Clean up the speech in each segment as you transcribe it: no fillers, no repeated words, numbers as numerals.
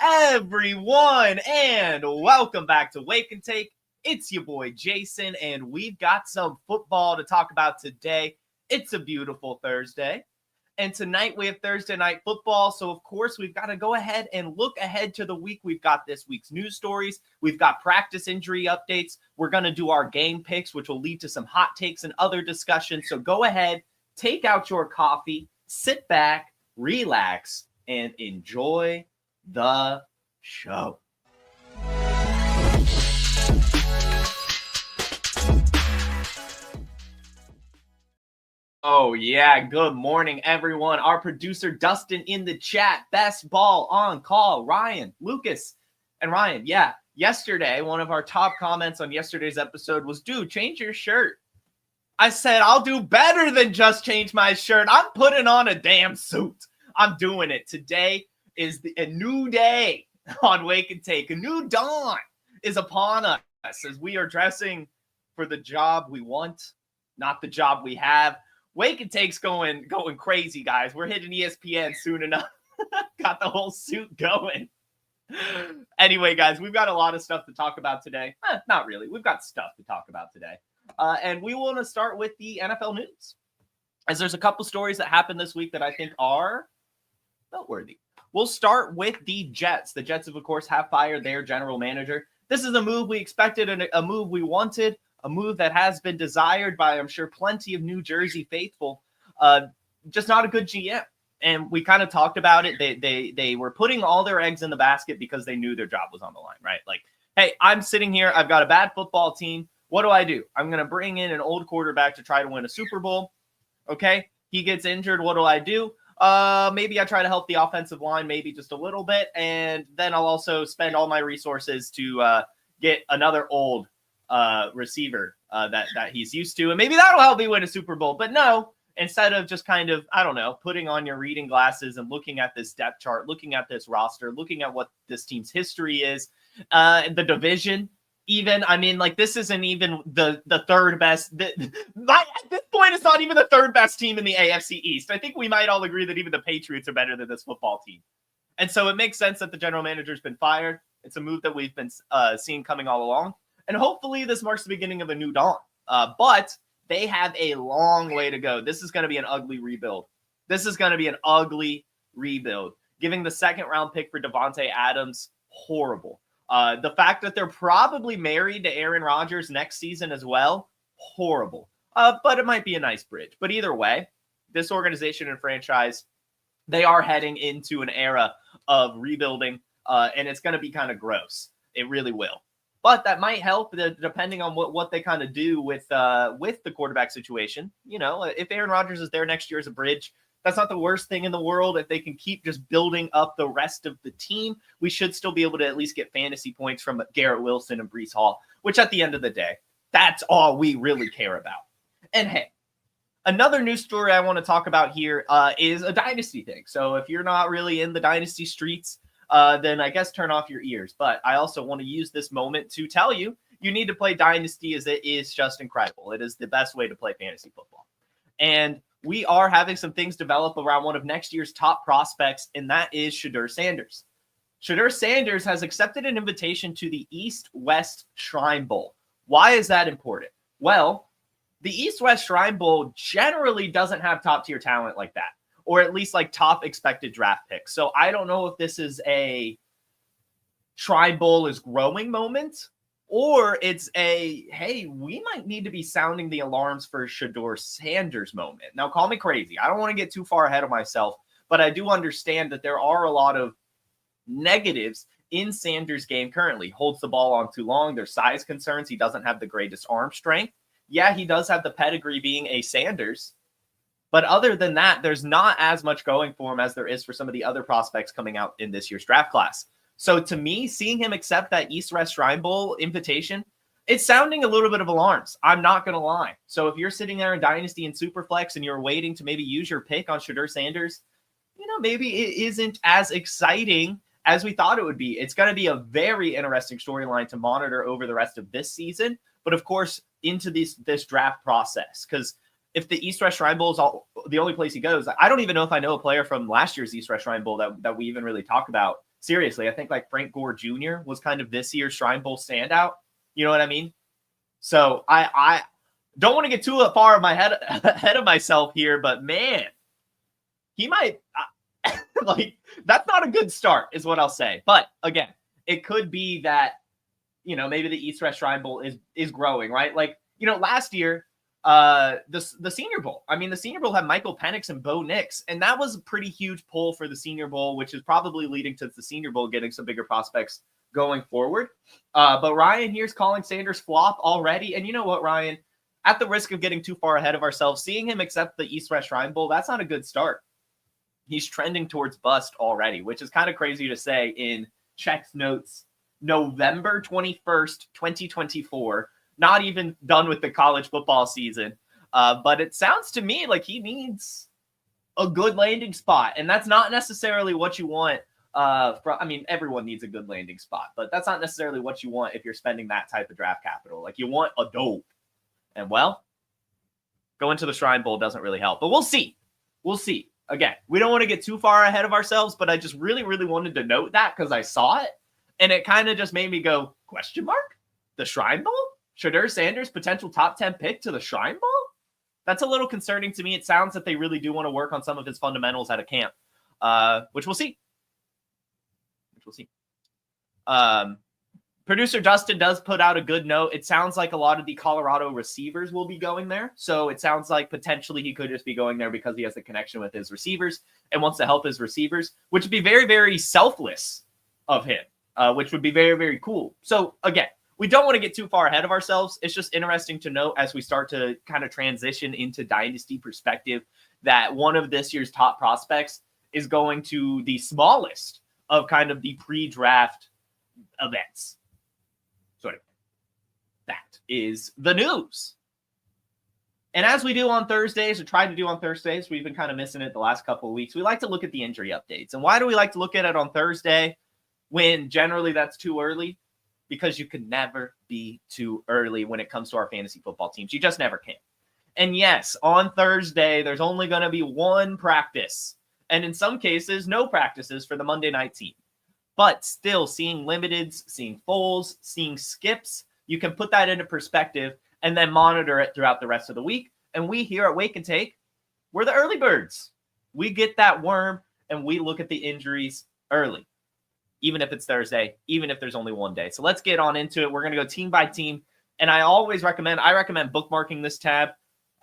everyone, and welcome back to Wake and Take. It's your boy Jason, and we've got some football to talk about today. It's a beautiful Thursday, and tonight we have Thursday night football, so of course we've got to go ahead and look ahead to the week. We've got this week's news stories, we've got practice injury updates, we're going to do our game picks, which will lead to some hot takes and other discussions. So go ahead, take out your coffee, sit back, relax, and enjoy the show. Oh yeah, good morning everyone. Our producer Dustin in the chat, best ball on call, Ryan, Lucas, and Ryan. Yeah, yesterday one of our top comments on yesterday's episode was, dude, change your shirt. I said, I'll do better than just change my shirt. I'm putting on a damn suit. I'm doing it. Today is a new day on Wake and Take. A new dawn is upon us as we are dressing for the job we want, not the job we have. Wake and Take's going crazy, guys. We're hitting ESPN soon enough. Got the whole suit going. Anyway, guys, we've got a lot of stuff to talk about today. Not really. We've got stuff to talk about today. And we want to start with the NFL news, as there's a couple stories that happened this week that I think are noteworthy. We'll start with the Jets. The Jets, of course, have fired their general manager. This is a move we expected and a move we wanted, a move that has been desired by, I'm sure, plenty of New Jersey faithful. Just not a good GM. And we kind of talked about it. They were putting all their eggs in the basket because they knew their job was on the line, right? Like, hey, I'm sitting here. I've got a bad football team. What do? I'm going to bring in an old quarterback to try to win a Super Bowl. Okay, he gets injured. What do? Maybe I try to help the offensive line, maybe just a little bit, and then I'll also spend all my resources to get another old receiver that he's used to, and maybe that'll help me win a Super Bowl. But no, instead of just kind of, I don't know, putting on your reading glasses and looking at this depth chart, looking at this roster, looking at what this team's history is, the division. Even, I mean, like, this isn't even the third best. At this point, it's not even the third best team in the AFC East. I think we might all agree that even the Patriots are better than this football team. And so it makes sense that the general manager's been fired. It's a move that we've been seeing coming all along. And hopefully this marks the beginning of a new dawn. But they have a long way to go. This is going to be an ugly rebuild. Giving the second-round pick for Devontae Adams, horrible. The fact that they're probably married to Aaron Rodgers next season as well, horrible. But it might be a nice bridge. But either way, this organization and franchise, they are heading into an era of rebuilding, and it's going to be kind of gross. It really will. But that might help depending on what they kind of do with the quarterback situation. You know, if Aaron Rodgers is there next year as a bridge, that's not the worst thing in the world. If they can keep just building up the rest of the team, we should still be able to at least get fantasy points from Garrett Wilson and Breece Hall, which at the end of the day, that's all we really care about. And hey, another news story I want to talk about here is a dynasty thing. So if you're not really in the dynasty streets, then I guess turn off your ears. But I also want to use this moment to tell you, you need to play dynasty, as it is just incredible. It is the best way to play fantasy football. And we are having some things develop around one of next year's top prospects, and that is Shedeur Sanders. Shedeur Sanders has accepted an invitation to the East-West Shrine Bowl. Why is that important? Well, the East-West Shrine Bowl generally doesn't have top-tier talent like that, or at least like top expected draft picks. So I don't know if this is a Shrine Bowl is growing moment, or it's a, hey, we might need to be sounding the alarms for Shedeur Sanders moment. Now, call me crazy. I don't want to get too far ahead of myself, but I do understand that there are a lot of negatives in Sanders' game currently. Holds the ball on too long. There's size concerns. He doesn't have the greatest arm strength. Yeah, he does have the pedigree being a Sanders, but other than that, there's not as much going for him as there is for some of the other prospects coming out in this year's draft class. So to me, seeing him accept that East-West Shrine Bowl invitation, it's sounding a little bit of alarms. I'm not going to lie. So if you're sitting there in Dynasty and Superflex and you're waiting to maybe use your pick on Shedeur Sanders, you know, maybe it isn't as exciting as we thought it would be. It's going to be a very interesting storyline to monitor over the rest of this season, but of course into this draft process, because if the East-West Shrine Bowl is the only place he goes, I don't even know if I know a player from last year's East-West Shrine Bowl that we even really talk about seriously, I think like Frank Gore Jr. was kind of this year's Shrine Bowl standout. You know what I mean? So I don't want to get too far of my head ahead of myself here, but man, he might like that's not a good start, is what I'll say. But again, it could be that maybe the East-West Shrine Bowl is growing, right? Like last year, the Senior Bowl. I mean, the Senior Bowl had Michael Penix and Bo Nix, and that was a pretty huge pull for the Senior Bowl, which is probably leading to the Senior Bowl getting some bigger prospects going forward. But Ryan here's calling Sanders flop already, and you know what, Ryan? At the risk of getting too far ahead of ourselves, seeing him accept the East-West Shrine Bowl, that's not a good start. He's trending towards bust already, which is kind of crazy to say in Check's notes, November 21st, 2024. Not even done with the college football season. But it sounds to me like he needs a good landing spot. And that's not necessarily what you want. Everyone needs a good landing spot, but that's not necessarily what you want if you're spending that type of draft capital. Like, you want a dope. And, well, going to the Shrine Bowl doesn't really help. But we'll see. We'll see. Again, we don't want to get too far ahead of ourselves, but I just really, really wanted to note that because I saw it. And it kind of just made me go, question mark? The Shrine Bowl? Shedeur Sanders, potential top 10 pick to the Shrine Bowl? That's a little concerning to me. It sounds that they really do want to work on some of his fundamentals at a camp, which we'll see. Producer Dustin does put out a good note. It sounds like a lot of the Colorado receivers will be going there. So it sounds like potentially he could just be going there because he has a connection with his receivers and wants to help his receivers, which would be very, very selfless of him, which would be very, very cool. So again, we don't want to get too far ahead of ourselves. It's just interesting to note as we start to kind of transition into dynasty perspective that one of this year's top prospects is going to the smallest of kind of the pre-draft events. So that is the news. And as we do on Thursdays, or try to do on Thursdays, we've been kind of missing it the last couple of weeks. We like to look at the injury updates. And why do we like to look at it on Thursday when generally that's too early? Because you can never be too early when it comes to our fantasy football teams. You just never can. And yes, on Thursday, there's only going to be one practice. And in some cases, no practices for the Monday night team. But still, seeing limiteds, seeing fulls, seeing skips, you can put that into perspective and then monitor it throughout the rest of the week. And we here at Wake and Take, we're the early birds. We get that worm and we look at the injuries early. Even if it's Thursday, even if there's only one day. So let's get on into it. We're going to go team by team. And I recommend bookmarking this tab,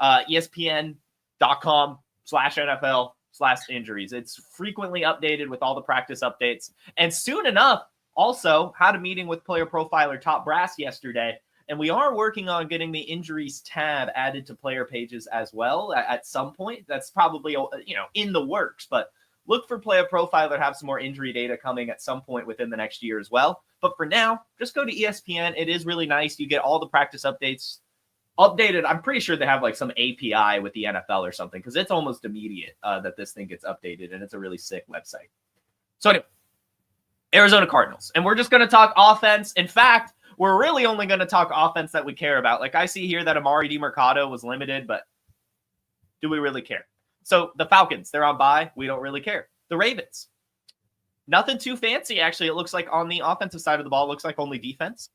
ESPN.com/NFL/injuries. It's frequently updated with all the practice updates. And soon enough, also had a meeting with Player Profiler Top Brass yesterday. And we are working on getting the injuries tab added to player pages as well at some point. That's probably, in the works, but look for Player Profiler to have some more injury data coming at some point within the next year as well. But for now, just go to ESPN. It is really nice. You get all the practice updates updated. I'm pretty sure they have like some API with the NFL or something because it's almost immediate that this thing gets updated, and it's a really sick website. So anyway, Arizona Cardinals. And we're just going to talk offense. In fact, we're really only going to talk offense that we care about. Like I see here that Amari DiMercado was limited, but do we really care? So the Falcons, they're on bye. We don't really care. The Ravens, nothing too fancy, actually. It looks like on the offensive side of the ball, it looks like only defense.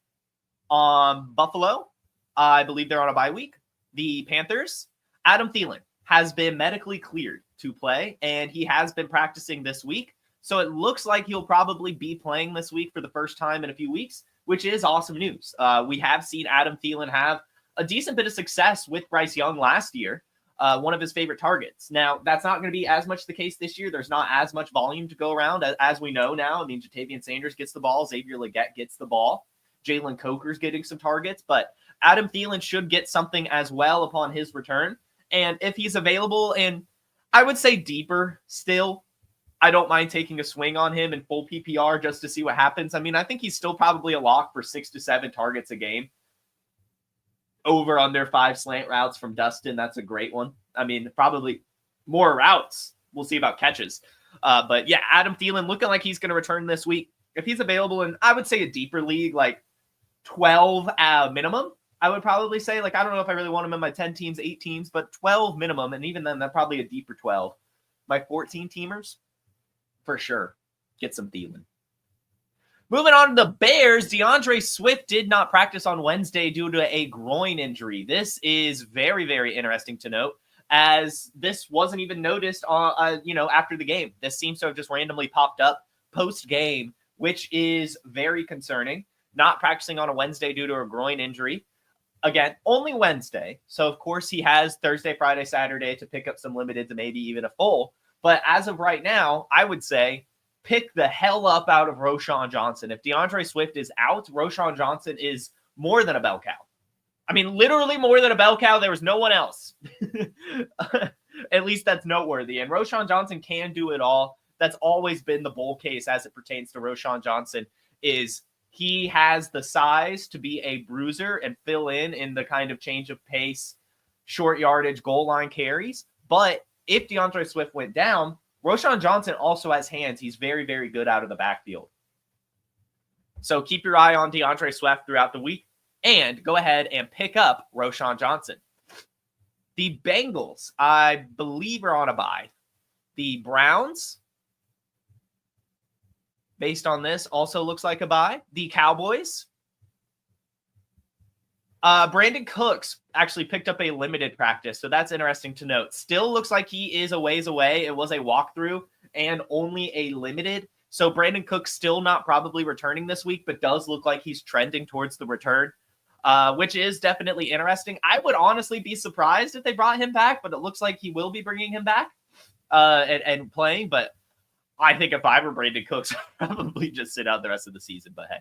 Buffalo, I believe they're on a bye week. The Panthers, Adam Thielen has been medically cleared to play, and he has been practicing this week. So it looks like he'll probably be playing this week for the first time in a few weeks, which is awesome news. We have seen Adam Thielen have a decent bit of success with Bryce Young last year. One of his favorite targets. Now, that's not going to be as much the case this year. There's not as much volume to go around as we know now. I mean, Jatavian Sanders gets the ball. Xavier Legette gets the ball. Jalen Coker's getting some targets. But Adam Thielen should get something as well upon his return. And if he's available, and I would say deeper still, I don't mind taking a swing on him in full PPR just to see what happens. I mean, I think he's still probably a lock for 6 to 7 targets a game. Over under 5 slant routes from Dustin. That's a great one. I mean, probably more routes. We'll see about catches. But yeah, Adam Thielen looking like he's going to return this week. If he's available in, I would say a deeper league, like 12 minimum, I would probably say, like, I don't know if I really want him in my 10 teams, 8 teams, but 12 minimum. And even then, that's probably a deeper 12. My 14 teamers, for sure, get some Thielen. Moving on to the Bears, DeAndre Swift did not practice on Wednesday due to a groin injury. This is very, very interesting to note, as this wasn't even noticed on, after the game. This seems to have just randomly popped up post-game, which is very concerning. Not practicing on a Wednesday due to a groin injury. Again, only Wednesday. So, of course, he has Thursday, Friday, Saturday to pick up some limited to maybe even a full. But as of right now, I would say pick the hell up out of Roschon Johnson. If DeAndre Swift is out, Roschon Johnson is more than a bell cow. I mean, literally more than a bell cow. There was no one else. At least that's noteworthy. And Roschon Johnson can do it all. That's always been the bull case as it pertains to Roschon Johnson, is he has the size to be a bruiser and fill in the kind of change of pace, short yardage, goal line carries. But if DeAndre Swift went down, Roschon Johnson also has hands. He's very, very good out of the backfield. So keep your eye on DeAndre Swift throughout the week and go ahead and pick up Roschon Johnson. The Bengals, I believe, are on a bye. The Browns, based on this, also looks like a bye. The Cowboys, Brandon Cooks actually picked up a limited practice, so that's interesting to note. Still looks like he is a ways away. It was a walkthrough and only a limited. So Brandon Cooks still not probably returning this week, but does look like he's trending towards the return, which is definitely interesting. I would honestly be surprised if they brought him back, but it looks like he will be bringing him back and playing. But I think if I were Brandon Cooks, I'd probably just sit out the rest of the season. But hey.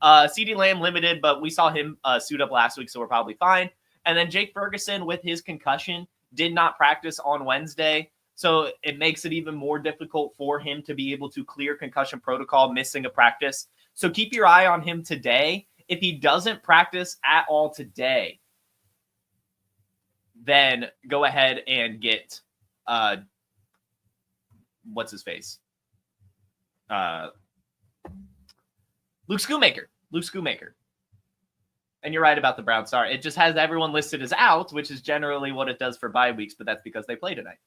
CeeDee Lamb limited, but we saw him suit up last week, so we're probably fine. And then Jake Ferguson with his concussion did not practice on Wednesday, so it makes it even more difficult for him to be able to clear concussion protocol, missing a practice. So keep your eye on him today. If he doesn't practice at all today, then go ahead and get what's his face? Luke Schoonmaker. And you're right about the Browns. Sorry. It just has everyone listed as out, which is generally what it does for bye weeks, but that's because they play tonight.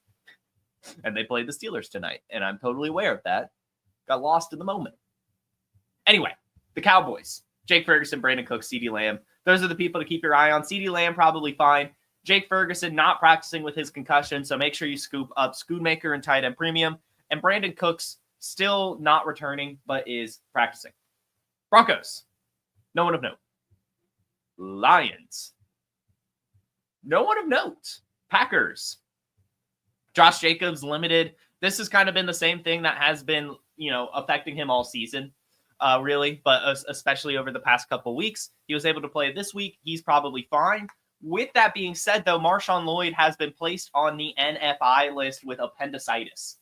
And they played the Steelers tonight. And I'm totally aware of that. Got lost in the moment. Anyway, the Cowboys. Jake Ferguson, Brandon Cooks, CeeDee Lamb. Those are the people to keep your eye on. CeeDee Lamb probably fine. Jake Ferguson not practicing with his concussion, so make sure you scoop up Schoonmaker and tight end premium. And Brandon Cooks still not returning, but is practicing. Broncos, no one of note. Lions, no one of note. Packers, Josh Jacobs limited. This has kind of been the same thing that has been, affecting him all season, really, but especially over the past couple weeks. He was able to play this week. He's probably fine. With that being said, though, Marshawn Lloyd has been placed on the NFI list with appendicitis.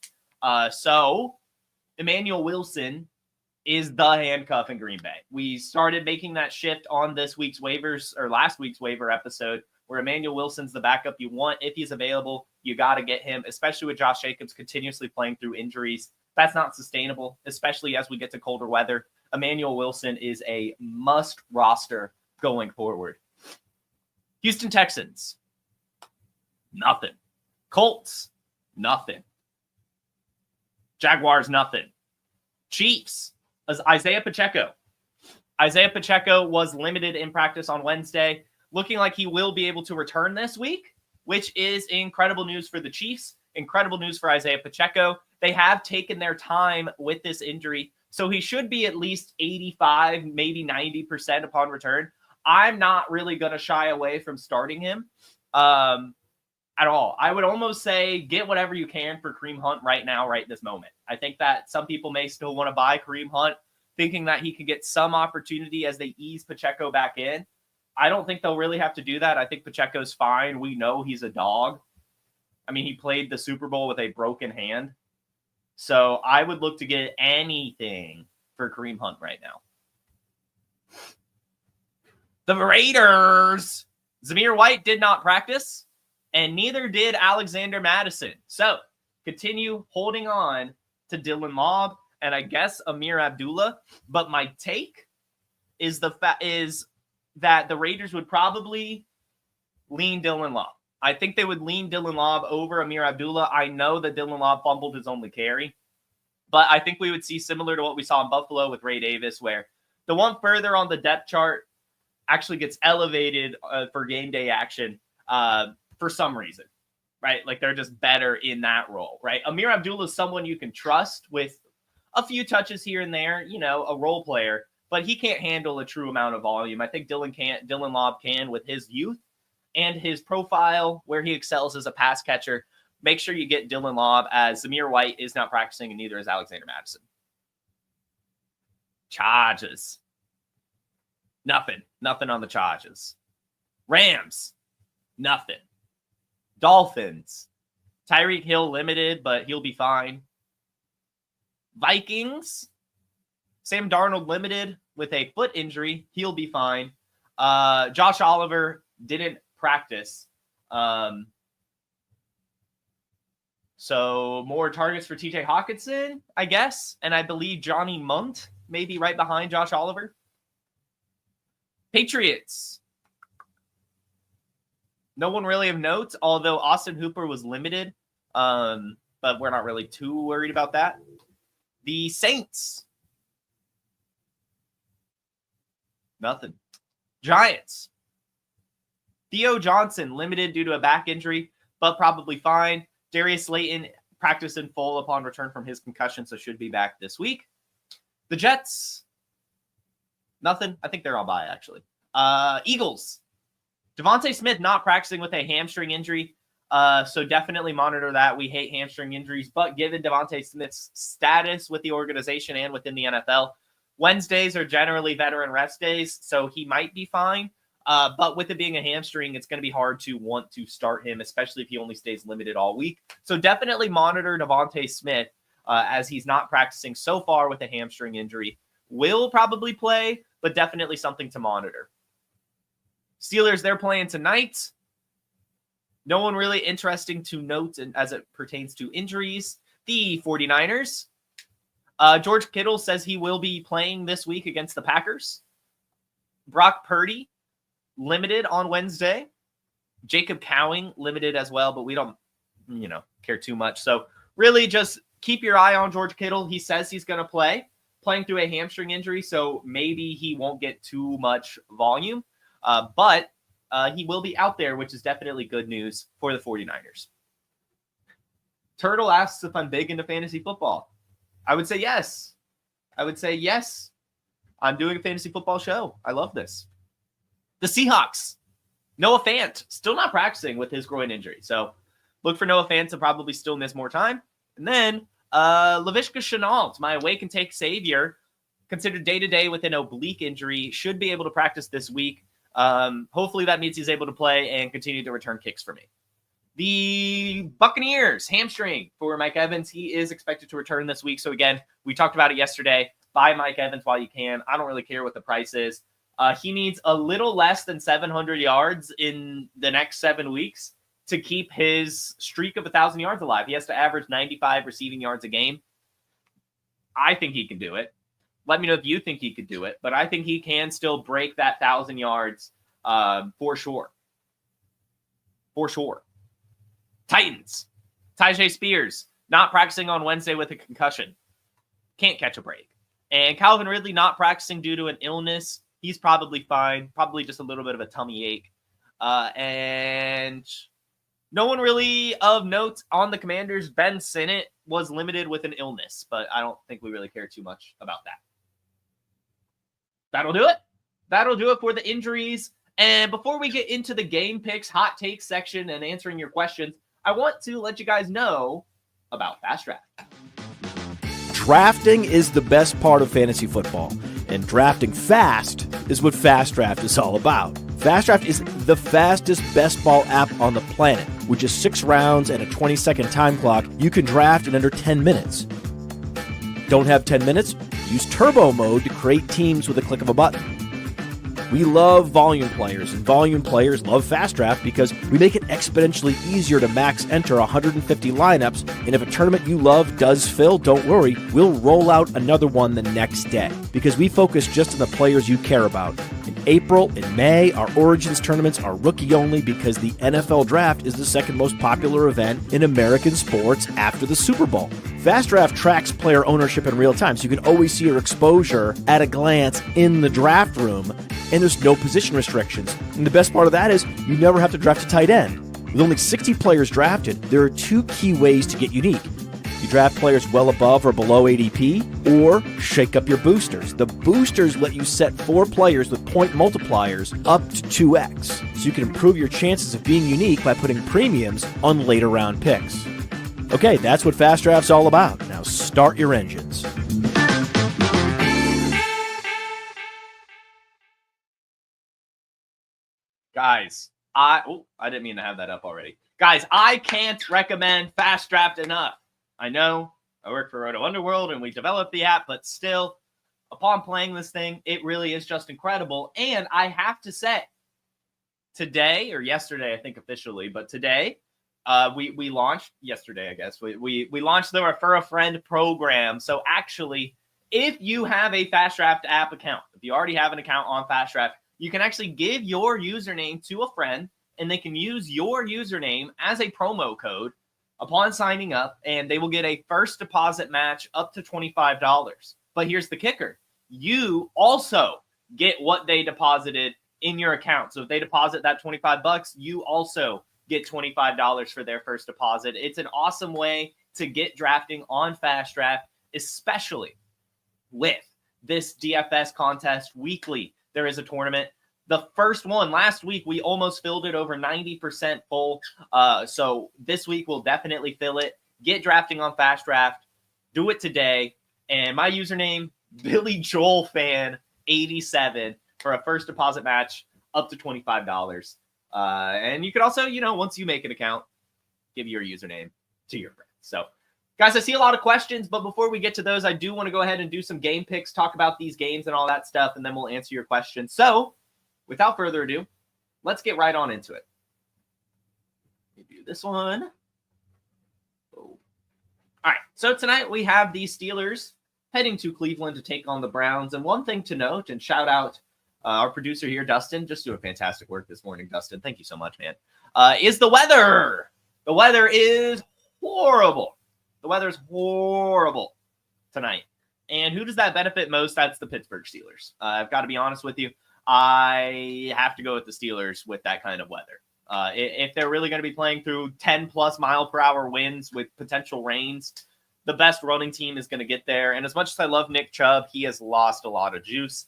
So Emmanuel Wilson is the handcuff in Green Bay. We started making that shift on this week's waivers or last week's waiver episode where Emmanuel Wilson's the backup you want. If he's available, you got to get him, especially with Josh Jacobs continuously playing through injuries. That's not sustainable, especially as we get to colder weather. Emmanuel Wilson is a must roster going forward. Houston Texans, nothing. Colts, nothing. Jaguars, nothing. Chiefs, Isaiah Pacheco. Isaiah Pacheco was limited in practice on Wednesday, looking like he will be able to return this week, which is incredible news for the Chiefs, incredible news for Isaiah Pacheco. They have taken their time with this injury, so he should be at least 85, maybe 90% upon return. I'm not really going to shy away from starting him at all. I would almost say get whatever you can for Kareem Hunt right now, right this moment. I think that some people may still want to buy Kareem Hunt, thinking that he could get some opportunity as they ease Pacheco back in. I don't think they'll really have to do that. I think Pacheco's fine. We know he's a dog. I mean, he played the Super Bowl with a broken hand. So I would look to get anything for Kareem Hunt right now. The Raiders. Zamir White did not practice, and neither did Alexander Madison. So continue holding on to Dylan Lobb and I guess Amir Abdullah. But my take is that the Raiders would probably lean Dylan Lobb. I think they would lean Dylan Lobb over Amir Abdullah. I know that Dylan Lobb fumbled his only carry. But I think we would see similar to what we saw in Buffalo with Ray Davis, where the one further on the depth chart actually gets elevated for game day action for some reason, right? Like they're just better in that role, right? Amir Abdullah is someone you can trust with a few touches here and there, a role player, but he can't handle a true amount of volume. I think Dylan Lobb can with his youth and his profile where he excels as a pass catcher. Make sure you get Dylan Lobb, as Zamir White is not practicing and neither is Alexander Madison. Charges. Nothing on the Charges. Rams. Nothing. Dolphins. Tyreek Hill limited, but he'll be fine. Vikings. Sam Darnold limited with a foot injury. He'll be fine. Josh Oliver didn't practice. So more targets for TJ Hawkinson, I guess. And I believe Johnny Munt may be right behind Josh Oliver. Patriots. No one really of note, although Austin Hooper was limited. But we're not really too worried about that. The Saints. Nothing. Giants. Theo Johnson limited due to a back injury, but probably fine. Darius Slayton practiced in full upon return from his concussion, so should be back this week. The Jets. Nothing. I think they're all bye, actually. Eagles. Devontae Smith not practicing with a hamstring injury, so definitely monitor that. We hate hamstring injuries, but given Devontae Smith's status with the organization and within the NFL, Wednesdays are generally veteran rest days, so he might be fine. But with it being a hamstring, it's going to be hard to want to start him, especially if he only stays limited all week. So definitely monitor Devontae Smith as he's not practicing so far with a hamstring injury. Will probably play, but definitely something to monitor. Steelers, they're playing tonight. No one really interesting to note as it pertains to injuries. The 49ers. George Kittle says he will be playing this week against the Packers. Brock Purdy, limited on Wednesday. Jacob Cowing, limited as well, but we don't, care too much. So really just keep your eye on George Kittle. He says he's going to playing through a hamstring injury, so maybe he won't get too much volume. But he will be out there, which is definitely good news for the 49ers. Turtle asks if I'm big into fantasy football. I would say yes. I'm doing a fantasy football show. I love this. The Seahawks. Noah Fant, still not practicing with his groin injury. So look for Noah Fant to probably still miss more time. And then Laviska Shenault, my awake and take savior, considered day-to-day with an oblique injury, should be able to practice this week. Hopefully that means he's able to play and continue to return kicks for me. The Buccaneers, hamstring for Mike Evans. He is expected to return this week. So again, we talked about it yesterday. Buy Mike Evans while you can. I don't really care what the price is. He needs a little less than 700 yards in the next 7 weeks to keep his streak of 1,000 yards alive. He has to average 95 receiving yards a game. I think he can do it. Let me know if you think he could do it, but I think he can still break that 1,000 yards for sure. For sure. Titans. Tyjae Spears, not practicing on Wednesday with a concussion. Can't catch a break. And Calvin Ridley not practicing due to an illness. He's probably fine. Probably just a little bit of a tummy ache. And no one really of note on the Commanders. Ben Sinnott was limited with an illness, but I don't think we really care too much about that. That'll do it. That'll do it for the injuries. And before we get into the game picks, hot takes section, and answering your questions, I want to let you guys know about Fast Draft. Drafting is the best part of fantasy football, and drafting fast is what Fast Draft is all about. Fast Draft is the fastest best ball app on the planet. With just 6 rounds and a 20-second time clock, you can draft in under 10 minutes. Don't have 10 minutes? Use Turbo Mode to create teams with a click of a button. We love volume players, and volume players love Fast Draft because we make it exponentially easier to max enter 150 lineups, and if a tournament you love does fill, don't worry, we'll roll out another one the next day because we focus just on the players you care about. In April and May, our Origins tournaments are rookie only because the NFL Draft is the second most popular event in American sports after the Super Bowl. Fast Draft tracks player ownership in real time, so you can always see your exposure at a glance in the draft room, and there's no position restrictions. And the best part of that is you never have to draft a tight end. With only 60 players drafted, there are two key ways to get unique. You draft players well above or below ADP, or shake up your boosters. The boosters let you set 4 players with point multipliers up to 2x, so you can improve your chances of being unique by putting premiums on later round picks. Okay, that's what Fast Draft's all about. Now start your engines. Guys, I didn't mean to have that up already. Guys, I can't recommend Fast Draft enough. I know I work for Roto Underworld and we developed the app, but still, upon playing this thing, it really is just incredible. And I have to say, today or yesterday, I think officially, but today, we launched yesterday, I guess. We launched the Refer a Friend program. So actually, if you have a Fastdraft.app account, if you already have an account on Fastdraft, you can actually give your username to a friend, and they can use your username as a promo code upon signing up, and they will get a first deposit match up to $25. But here's the kicker. You also get what they deposited in your account. So if they deposit that $25, you also get $25 for their first deposit. It's an awesome way to get drafting on Fast Draft, especially with this DFS contest weekly. There is a tournament. The first one last week, we almost filled it over 90% full. So this week we'll definitely fill it. Get drafting on Fast Draft. Do it today. And my username, Billy Joel Fan 87 for a first deposit match up to $25. And you could also, once you make an account, give your username to your friends. So, guys, I see a lot of questions, but before we get to those, I do want to go ahead and do some game picks, talk about these games and all that stuff, and then we'll answer your questions. So, without further ado, let's get right on into it. Let me do this one. Oh. All right, so tonight we have the Steelers heading to Cleveland to take on the Browns. And one thing to note, and shout out our producer here, Dustin, just doing fantastic work this morning, Dustin. Thank you so much, man. Is the weather. The weather is horrible. The weather is horrible tonight. And who does that benefit most? That's the Pittsburgh Steelers. I've got to be honest with you. I have to go with the Steelers with that kind of weather. If they're really going to be playing through 10-plus mile-per-hour winds with potential rains, the best running team is going to get there. And as much as I love Nick Chubb, he has lost a lot of juice.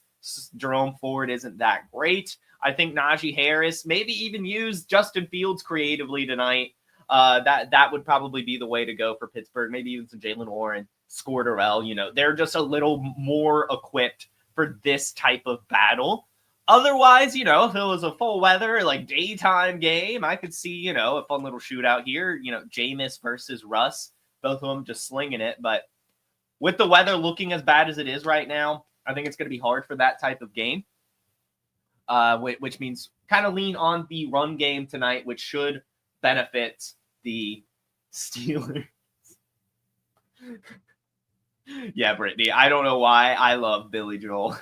Jerome Ford isn't that great. I think Najee Harris, maybe even use Justin Fields creatively tonight. That would probably be the way to go for Pittsburgh. Maybe even some Jalen Warren, Scorderell. They're just a little more equipped for this type of battle. Otherwise, if it was a full weather, like daytime game, I could see, a fun little shootout here. Jameis versus Russ, both of them just slinging it. But with the weather looking as bad as it is right now, I think it's going to be hard for that type of game, which means kind of lean on the run game tonight, which should benefit the Steelers. Yeah, Brittany, I don't know why I love Billy Joel.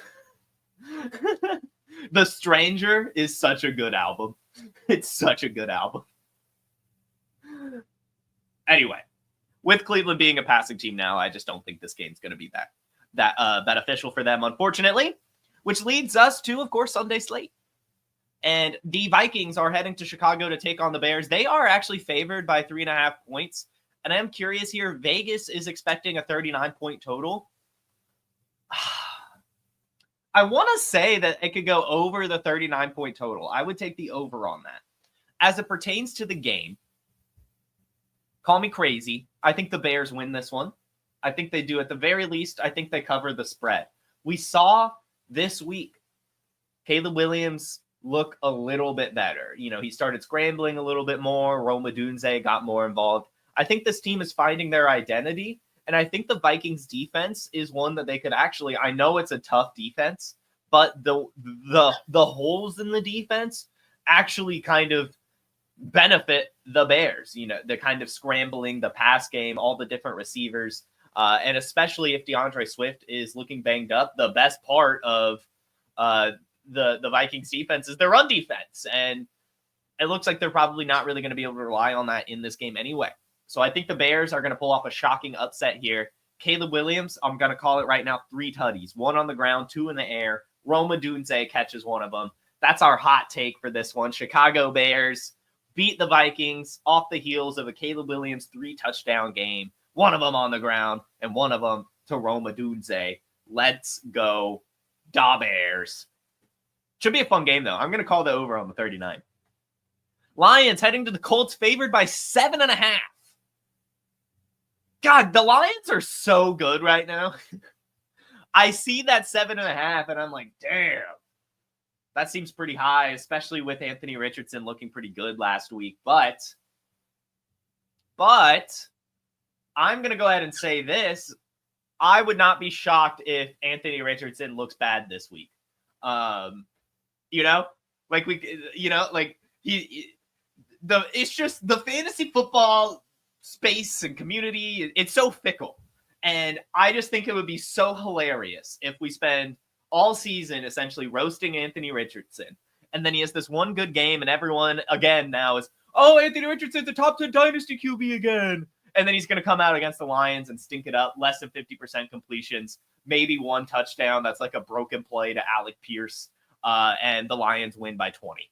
The Stranger is such a good album. It's such a good album. Anyway, with Cleveland being a passing team now, I just don't think this game's going to be that beneficial for them, unfortunately, which leads us to, of course, Sunday slate. And the Vikings are heading to Chicago to take on the Bears. They are actually favored by 3.5 points. And I'm curious here, Vegas is expecting a 39-point total. I want to say that it could go over the 39-point total. I would take the over on that. As it pertains to the game, call me crazy. I think the Bears win this one. I think they do at the very least. I think they cover the spread. We saw this week Caleb Williams look a little bit better. He started scrambling a little bit more. Rome Odunze got more involved. I think this team is finding their identity. And I think the Vikings defense is one that they could actually, I know it's a tough defense, but the holes in the defense actually kind of benefit the Bears, the kind of scrambling, the pass game, all the different receivers. And especially if DeAndre Swift is looking banged up, the best part of the Vikings defense is their run defense. And it looks like they're probably not really going to be able to rely on that in this game anyway. So I think the Bears are going to pull off a shocking upset here. Caleb Williams, I'm going to call it right now, 3 tutties, 1 on the ground, 2 in the air. Rome Odunze catches one of them. That's our hot take for this one. Chicago Bears beat the Vikings off the heels of a Caleb Williams 3-touchdown game. One of them on the ground and one of them to Rome Odunze. Let's go, Da Bears. Should be a fun game, though. I'm going to call the over on the 39. Lions heading to the Colts, favored by 7.5. God, the Lions are so good right now. I see that 7.5, and I'm like, damn. That seems pretty high, especially with Anthony Richardson looking pretty good last week. But I'm going to go ahead and say this. I would not be shocked if Anthony Richardson looks bad this week. It's just the fantasy football space and community. It's so fickle. And I just think it would be so hilarious if we spend all season essentially roasting Anthony Richardson. And then he has this one good game and everyone again now is, oh, Anthony Richardson's the top 10 dynasty QB again. And then he's going to come out against the Lions and stink it up. Less than 50% completions, maybe 1 touchdown. That's like a broken play to Alec Pierce. And the Lions win by 20.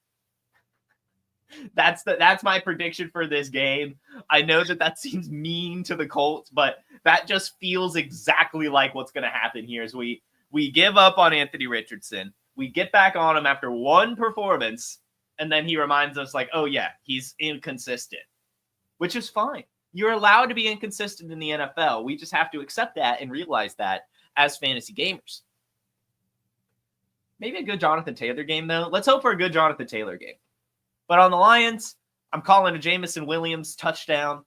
That's my prediction for this game. I know that seems mean to the Colts, but that just feels exactly like what's going to happen here as we give up on Anthony Richardson. We get back on him after one performance, and then he reminds us like, oh yeah, he's inconsistent, which is fine. You're allowed to be inconsistent in the NFL. We just have to accept that and realize that as fantasy gamers. Maybe a good Jonathan Taylor game, though. Let's hope for a good Jonathan Taylor game. But on the Lions, I'm calling a Jameson Williams touchdown,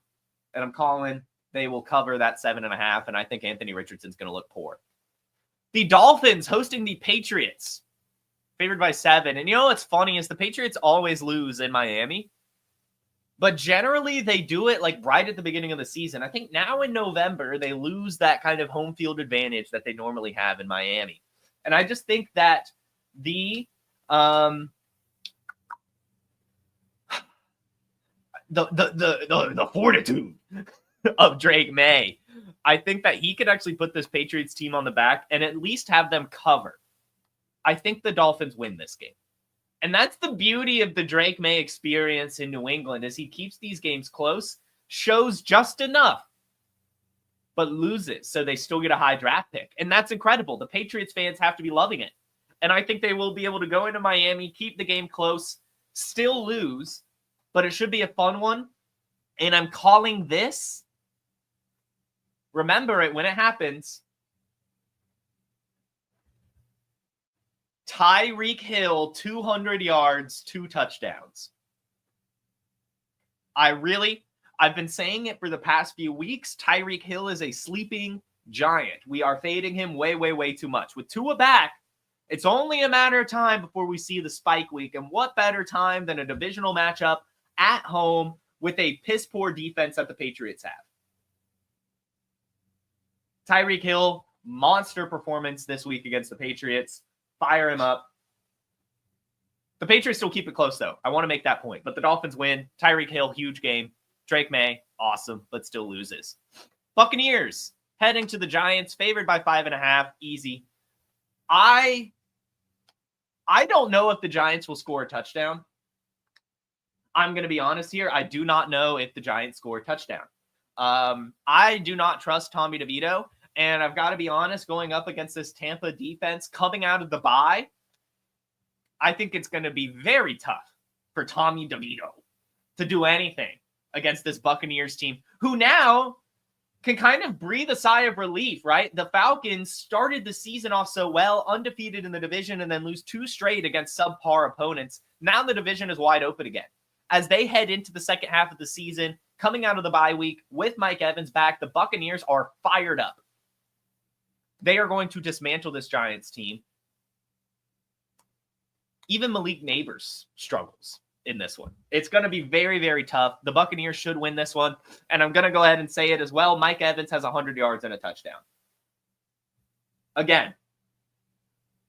and I'm calling they will cover that 7.5, and I think Anthony Richardson's going to look poor. The Dolphins hosting the Patriots, favored by 7. And you know what's funny is the Patriots always lose in Miami, but generally they do it like right at the beginning of the season. I think now in November, they lose that kind of home field advantage that they normally have in Miami. And I just think that the fortitude of Drake May, I think that he could actually put this Patriots team on the back and at least have them cover. I think the Dolphins win this game. And that's the beauty of the Drake May experience in New England, is he keeps these games close, shows just enough, but loses, so they still get a high draft pick. And that's incredible. The Patriots fans have to be loving it. And I think they will be able to go into Miami, keep the game close, still lose, but it should be a fun one. And I'm calling this, remember it when it happens, Tyreek Hill, 200 yards, 2 touchdowns. I've been saying it for the past few weeks. Tyreek Hill is a sleeping giant. We are fading him way, way, way too much. With Tua back, it's only a matter of time before we see the spike week. And what better time than a divisional matchup at home with a piss-poor defense that the Patriots have. Tyreek Hill, monster performance this week against the Patriots. Fire him up. The Patriots still keep it close, though. I want to make that point. But the Dolphins win. Tyreek Hill, huge game. Drake May, awesome, but still loses. Buccaneers, heading to the Giants, favored by 5.5. Easy. I don't know if the Giants will score a touchdown. I'm going to be honest here. I do not know if the Giants score a touchdown. I do not trust Tommy DeVito. And I've got to be honest, going up against this Tampa defense coming out of the bye, I think it's going to be very tough for Tommy DeVito to do anything against this Buccaneers team, who now can kind of breathe a sigh of relief, right? The Falcons started the season off so well, undefeated in the division, and then lose 2 straight against subpar opponents. Now the division is wide open again. As they head into the second half of the season, coming out of the bye week with Mike Evans back, the Buccaneers are fired up. They are going to dismantle this Giants team. Even Malik Neighbors struggles in this one. It's going to be very, very tough. The Buccaneers should win this one. And I'm going to go ahead and say it as well. Mike Evans has 100 yards and a touchdown. Again,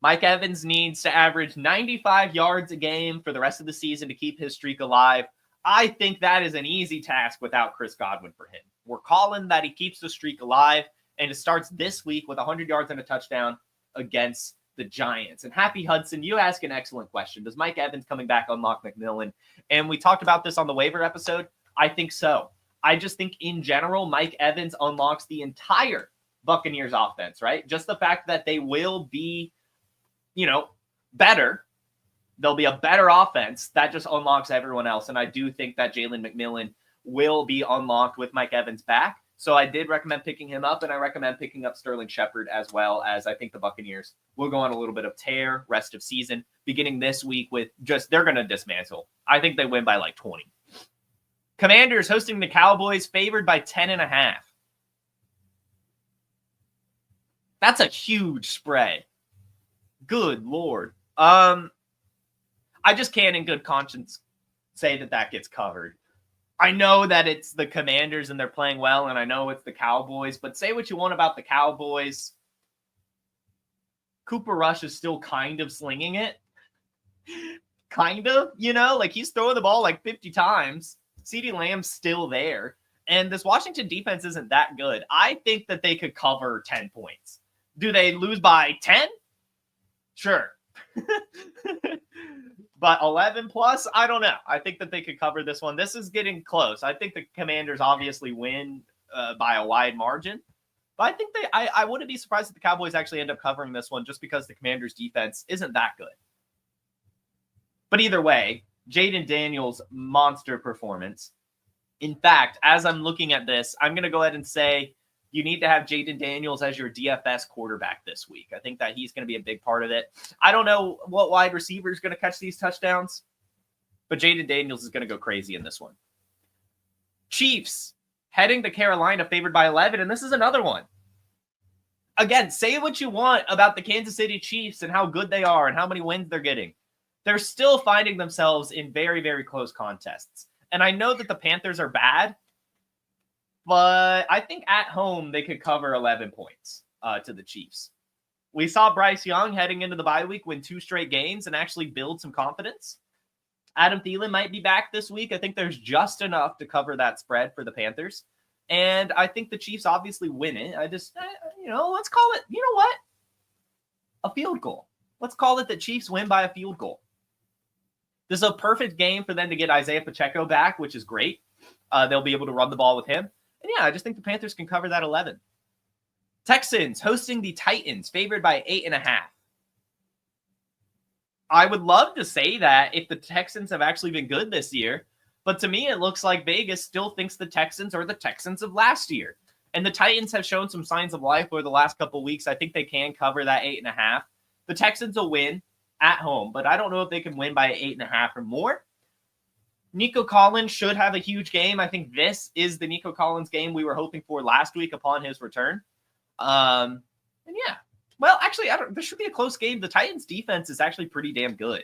Mike Evans needs to average 95 yards a game for the rest of the season to keep his streak alive. I think that is an easy task without Chris Godwin for him. We're calling that he keeps the streak alive, and it starts this week with 100 yards and a touchdown against the Giants. And Happy Hudson, you ask an excellent question. Does Mike Evans coming back unlock McMillan? And we talked about this on the waiver episode. I think so. I just think in general, Mike Evans unlocks the entire Buccaneers offense, right? Just the fact that they will be, better. There'll be a better offense. That just unlocks everyone else. And I do think that Jalen McMillan will be unlocked with Mike Evans back. So I did recommend picking him up, and I recommend picking up Sterling Shepard as well, as I think the Buccaneers will go on a little bit of tear rest of season, beginning this week with they're going to dismantle. I think they win by like 20. Commanders hosting the Cowboys, favored by 10.5. That's a huge spread. Good Lord. I just can't in good conscience say that gets covered. I know that it's the Commanders and they're playing well, and I know it's the Cowboys, but say what you want about the Cowboys. Cooper Rush is still kind of slinging it. Kind of, he's throwing the ball like 50 times. CeeDee Lamb's still there. And this Washington defense isn't that good. I think that they could cover 10 points. Do they lose by 10? Sure. But 11 plus, I don't know. I think that they could cover this one. This is getting close. I think the Commanders obviously win by a wide margin. But I think I wouldn't be surprised if the Cowboys actually end up covering this one just because the Commanders defense isn't that good. But either way, Jaden Daniels' monster performance. In fact, as I'm looking at this, I'm going to go ahead and say you need to have Jaden Daniels as your DFS quarterback this week. I think that he's going to be a big part of it. I don't know what wide receiver is going to catch these touchdowns, but Jaden Daniels is going to go crazy in this one. Chiefs heading to Carolina, favored by 11, and this is another one. Again, say what you want about the Kansas City Chiefs and how good they are and how many wins they're getting. They're still finding themselves in very, very close contests. And I know that the Panthers are bad, but I think at home they could cover 11 points to the Chiefs. We saw Bryce Young heading into the bye week win 2 straight games and actually build some confidence. Adam Thielen might be back this week. I think there's just enough to cover that spread for the Panthers. And I think the Chiefs obviously win it. Let's call it, you know what? A field goal. Let's call it the Chiefs win by a field goal. This is a perfect game for them to get Isaiah Pacheco back, which is great. They'll be able to run the ball with him. And yeah, I just think the Panthers can cover that 11. Texans hosting the Titans, favored by 8.5. I would love to say that if the Texans have actually been good this year, but to me, it looks like Vegas still thinks the Texans are the Texans of last year. And the Titans have shown some signs of life over the last couple of weeks. I think they can cover that 8.5. The Texans will win at home, but I don't know if they can win by 8.5 or more. Nico Collins should have a huge game. I think this is the Nico Collins game we were hoping for last week upon his return. And yeah, well, actually, this should be a close game. The Titans defense is actually pretty damn good.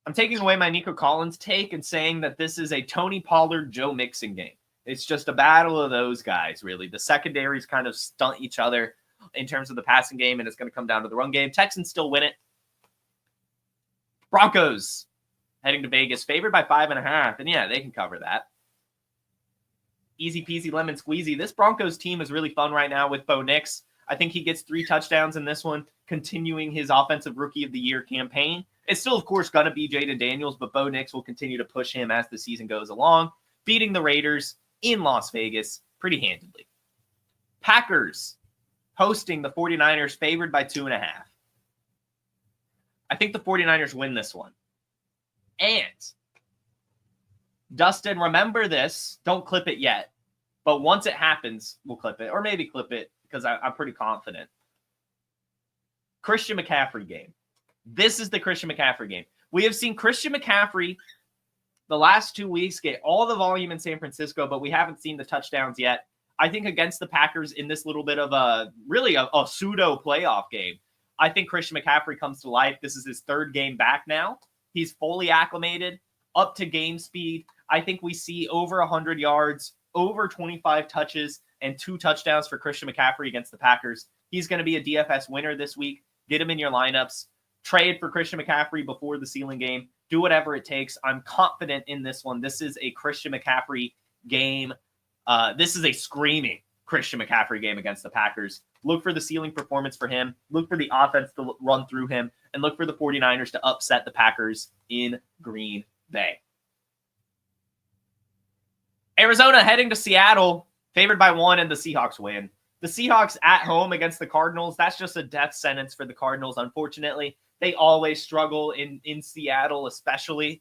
I'm taking away my Nico Collins take and saying that this is a Tony Pollard, Joe Mixon game. It's just a battle of those guys, really. The secondaries kind of stunt each other in terms of the passing game, and it's going to come down to the run game. Texans still win it. Broncos heading to Vegas, favored by 5.5. And yeah, they can cover that. Easy peasy lemon squeezy. This Broncos team is really fun right now with Bo Nix. I think he gets 3 touchdowns in this one, continuing his Offensive Rookie of the Year campaign. It's still, of course, going to be Jaden Daniels, but Bo Nix will continue to push him as the season goes along, beating the Raiders in Las Vegas pretty handedly. Packers hosting the 49ers, favored by 2.5. I think the 49ers win this one. And Dustin, remember this. Don't clip it yet. But once it happens, we'll clip it. Or maybe clip it because I'm pretty confident. Christian McCaffrey game. This is the Christian McCaffrey game. We have seen Christian McCaffrey the last 2 weeks get all the volume in San Francisco, but we haven't seen the touchdowns yet. I think against the Packers in this little bit of a pseudo playoff game, I think Christian McCaffrey comes to life. This is his 3rd game back now. He's fully acclimated, up to game speed. I think we see over 100 yards, over 25 touches, and 2 touchdowns for Christian McCaffrey against the Packers He's going to be a DFS winner this week. Get him in your lineups. Trade for Christian McCaffrey before the ceiling game. Do whatever it takes. I'm confident in this one. This is a Christian McCaffrey game. This is a screaming Christian McCaffrey game against the Packers. Look for the ceiling performance for him. Look for the offense to run through him. And look for the 49ers to upset the Packers in Green Bay. Arizona heading to Seattle, favored by 1, and the Seahawks win. The Seahawks at home against the Cardinals, that's just a death sentence for the Cardinals, unfortunately. They always struggle in Seattle, especially.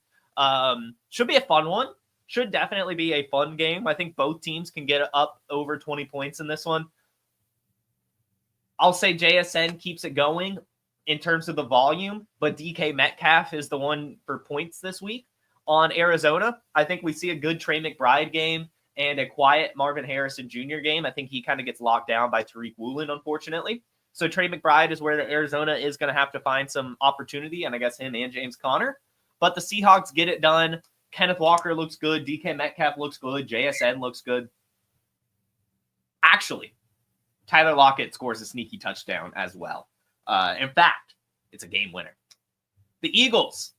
Should be a fun one. Should definitely be a fun game. I think both teams can get up over 20 points in this one. I'll say JSN keeps it going in terms of the volume, but DK Metcalf is the one for points this week. On Arizona, I think we see a good Trey McBride game and a quiet Marvin Harrison Jr. game. I think he kind of gets locked down by Tyreek Woolen, unfortunately. So Trey McBride is where Arizona is going to have to find some opportunity, and I guess him and James Conner. But the Seahawks get it done. Kenneth Walker looks good. DK Metcalf looks good. JSN looks good. Actually, Tyler Lockett scores a sneaky touchdown as well. In fact, it's a game winner. The Eagles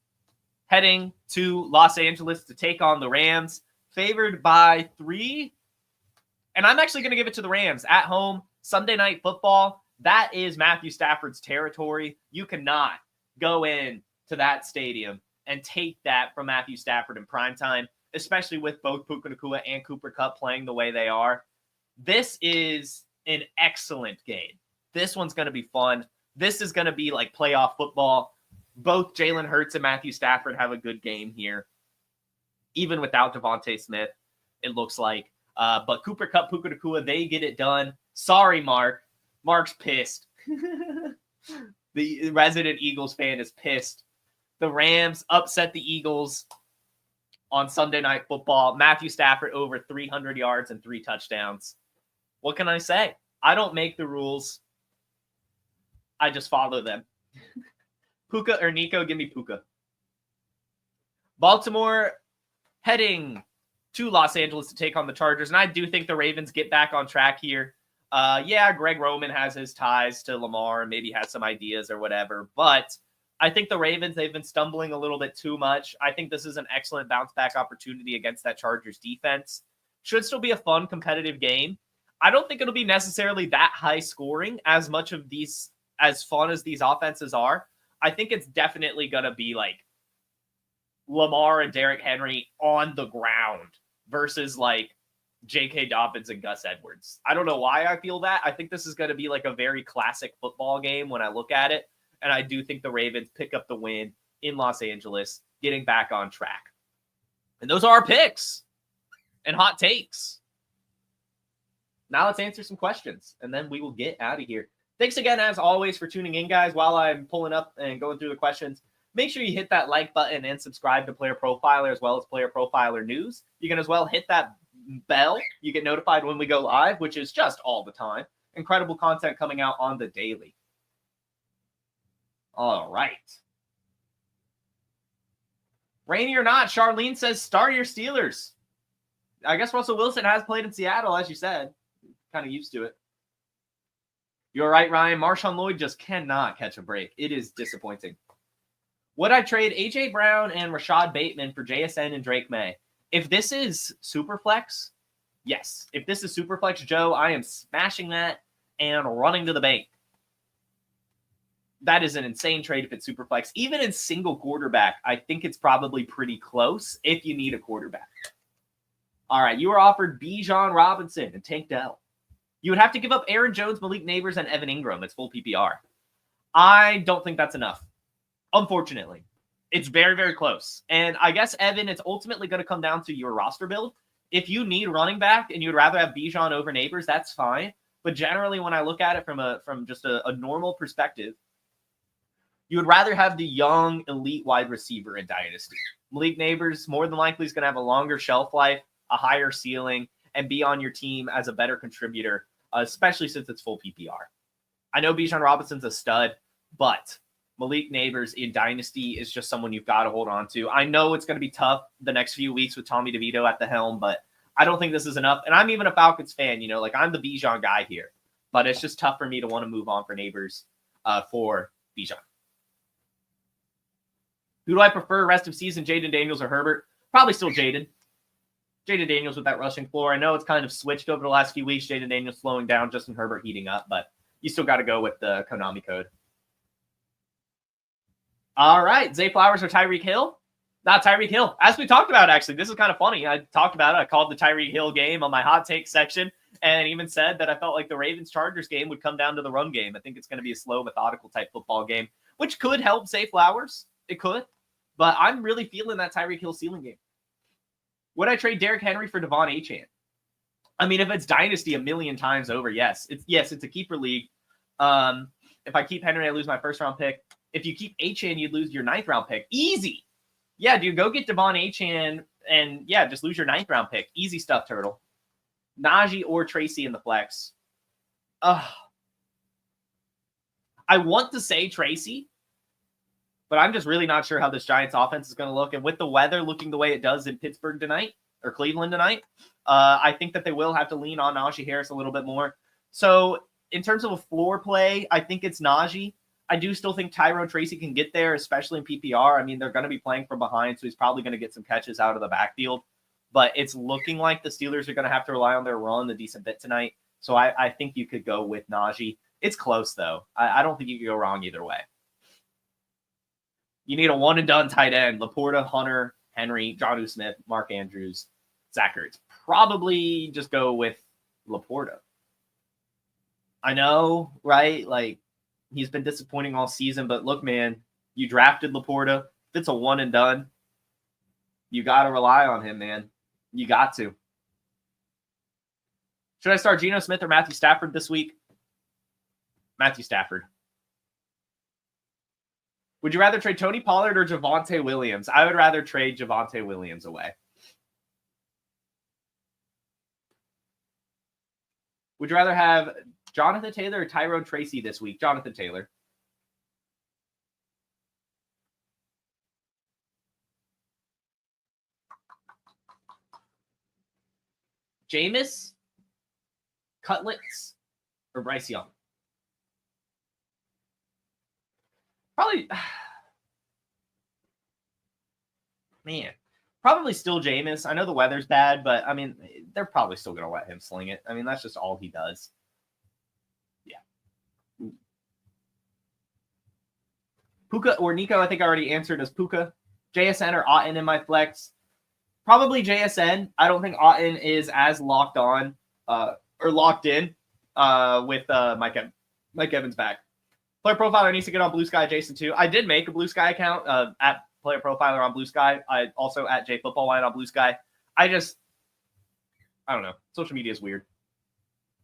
heading to Los Angeles to take on the Rams, favored by 3. And I'm actually going to give it to the Rams at home. Sunday Night Football. That is Matthew Stafford's territory. You cannot go in to that stadium and take that from Matthew Stafford in primetime, especially with both Puka Nacua and Cooper Kupp playing the way they are. This is an excellent game. This one's going to be fun. This is going to be like playoff football. Both Jalen Hurts and Matthew Stafford have a good game here. Even without Devontae Smith, it looks like. But Cooper Kupp, Puka Nacua, they get it done. Sorry, Mark. Mark's pissed. The resident Eagles fan is pissed. The Rams upset the Eagles on Sunday Night Football. Matthew Stafford over 300 yards and 3 touchdowns. What can I say? I don't make the rules. I just follow them. Puka or Nico, give me Puka. Baltimore heading to Los Angeles to take on the Chargers, and I do think the Ravens get back on track here. Greg Roman has his ties to Lamar and maybe has some ideas or whatever, but I think the Ravens, they've been stumbling a little bit too much. I think this is an excellent bounce-back opportunity against that Chargers defense. Should still be a fun, competitive game. I don't think it'll be necessarily that high scoring as much of these, as fun as these offenses are. I think it's definitely going to be like Lamar and Derrick Henry on the ground versus like J.K. Dobbins and Gus Edwards. I don't know why I feel that. I think this is going to be like a very classic football game when I look at it. And I do think the Ravens pick up the win in Los Angeles, getting back on track. And those are our picks and hot takes. Now let's answer some questions, and then we will get out of here. Thanks again, as always, for tuning in, guys. While I'm pulling up and going through the questions, make sure you hit that like button and subscribe to Player Profiler as well as Player Profiler News. You can as well hit that bell. You get notified when we go live, which is just all the time. Incredible content coming out on the daily. All right. Rainy or not, Charlene says, start your Steelers. I guess Russell Wilson has played in Seattle, as you said. Kind of used to it. You're right, Ryan. Marshawn Lloyd just cannot catch a break. It is disappointing. Would I trade A.J. Brown and Rashad Bateman for JSN and Drake May? If this is Superflex, yes. If this is Superflex, Joe, I am smashing that and running to the bank. That is an insane trade if it's Superflex. Even in single quarterback, I think it's probably pretty close if you need a quarterback. All right, you are offered Bijan Robinson and Tank Dell. You would have to give up Aaron Jones, Malik Neighbors, and Evan Ingram. It's full PPR. I don't think that's enough. Unfortunately, it's very, very close. And I guess, Evan, it's ultimately going to come down to your roster build. If you need running back and you'd rather have Bijan over Neighbors, that's fine. But generally, when I look at it from just a normal perspective, you would rather have the young, elite wide receiver in Dynasty. Malik Neighbors more than likely is going to have a longer shelf life, a higher ceiling, and be on your team as a better contributor, especially since it's full PPR. I know Bijan Robinson's a stud, but Malik Neighbors in Dynasty is just someone you've got to hold on to. I know it's going to be tough the next few weeks with Tommy DeVito at the helm, but I don't think this is enough. And I'm even a Falcons fan, I'm the Bijan guy here. but it's just tough for me to want to move on for Neighbors for Bijan. Who do I prefer rest of season, Jaden Daniels or Herbert? Probably still Jaden. Jaden Daniels with that rushing floor. I know it's kind of switched over the last few weeks. Jaden Daniels slowing down, Justin Herbert heating up, but you still got to go with the Konami code. All right, Zay Flowers or Tyreek Hill? Not Tyreek Hill. As we talked about, actually, this is kind of funny. I talked about it. I called the Tyreek Hill game on my hot take section and even said that I felt like the Ravens-Chargers game would come down to the run game. I think it's going to be a slow, methodical type football game, which could help Zay Flowers. It could. But I'm really feeling that Tyreek Hill ceiling game. Would I trade Derrick Henry for Devon Achane? I mean, if it's dynasty a million times over, yes. It's a keeper league. If I keep Henry, I lose my first-round pick. If you keep Achane, you'd lose your ninth-round pick. Easy. Yeah, dude, go get Devon Achane and, yeah, just lose your ninth-round pick. Easy stuff, Turtle. Najee or Tracy in the flex. I want to say Tracy, but I'm just really not sure how this Giants offense is going to look. And with the weather looking the way it does in Pittsburgh tonight, or Cleveland tonight, I think that they will have to lean on Najee Harris a little bit more. So in terms of a floor play, I think it's Najee. I do still think Tyrone Tracy can get there, especially in PPR. I mean, they're going to be playing from behind, so he's probably going to get some catches out of the backfield. But it's looking like the Steelers are going to have to rely on their run a decent bit tonight. So I think you could go with Najee. It's close, though. I don't think you could go wrong either way. You need a one-and-done tight end. Laporta, Hunter, Henry, Jonnu Smith, Mark Andrews, Zach Ertz. Probably just go with Laporta. I know, right? Like, he's been disappointing all season, but look, man, you drafted Laporta. If it's a one-and-done, you got to rely on him, man. You got to. Should I start Geno Smith or Matthew Stafford this week? Matthew Stafford. Would you rather trade Tony Pollard or Javonte Williams? I would rather trade Javonte Williams away. Would you rather have Jonathan Taylor or Tyrone Tracy this week? Jonathan Taylor. Jameis, Cutlets, or Bryce Young? Probably, man, probably still Jameis. I know the weather's bad, but, I mean, they're probably still going to let him sling it. I mean, that's just all he does. Yeah. Puka or Nico, I think I already answered as Puka. JSN or Otton in my flex. Probably JSN. I don't think Otton is as locked on or locked in with Mike Evans back. Player Profiler needs to get on Blue Sky, Jason, too. I did make a Blue Sky account at Player Profiler on Blue Sky. I also at JFootballWine on Blue Sky. I don't know. Social media is weird.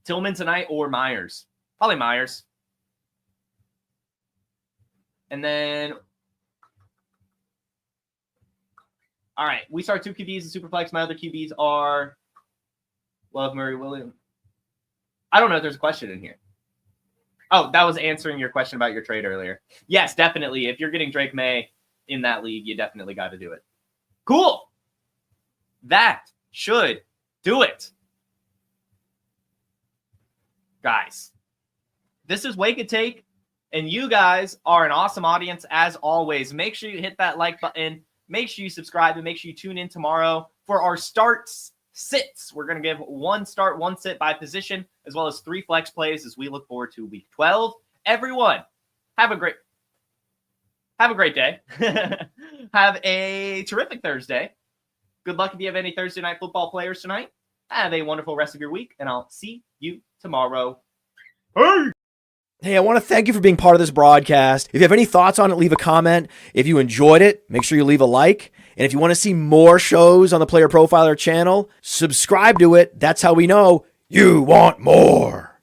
Tillman tonight or Myers? Probably Myers. And then, all right, we start 2 QBs in Superflex. My other QBs are Love, Murray, Williams. I don't know if there's a question in here. Oh, that was answering your question about your trade earlier. Yes, definitely. If you're getting Drake May in that league, you definitely got to do it. Cool. That should do it. Guys, this is Wake and Take, and you guys are an awesome audience as always. Make sure you hit that like button. Make sure you subscribe, and make sure you tune in tomorrow for our starts sits. We're going to give 1 start, 1 sit by position, as well as 3 flex plays as we look forward to week 12. Everyone, have a great day. Have a terrific Thursday. Good luck if you have any Thursday night football players tonight. Have a wonderful rest of your week, and I'll see you tomorrow. Hey, I want to thank you for being part of this broadcast. If you have any thoughts on it, leave a comment. If you enjoyed it, make sure you leave a like. And if you want to see more shows on the Player Profiler channel, subscribe to it. That's how we know you want more.